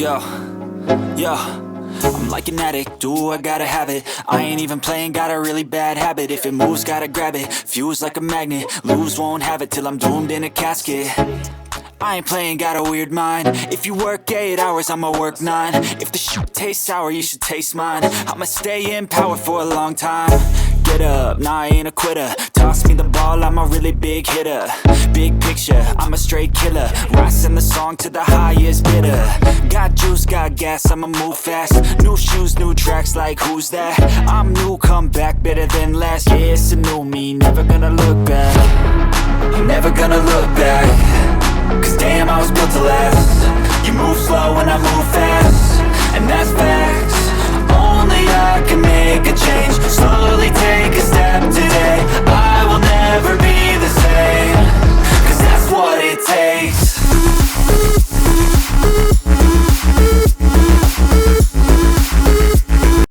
Yo, yo, I'm like an addict, do I gotta have it. I ain't even playing, got a really bad habit. If it moves, gotta grab it, fuse like a magnet. Lose, won't have it till I'm doomed in a casket. I ain't playing, got a weird mind. If you work 8 hours, I'ma work 9. If the shit tastes sour, you should taste mine. I'ma stay in power for a long time. Get up, nah I ain't a quitter. Toss me the ball, I'm a really big hitter. Big picture, I'm a straight killer. Rising the song to the highest bidder. Got juice, got gas, I'ma move fast. New shoes, new tracks, like who's that? I'm new, come back, better than last. Yeah, it's a new me, never gonna look back. I'm never gonna look back. Cause damn, I was built to last. You move slow and I move fast, and that's facts. Only I can make a change. Slowly take a step today. I will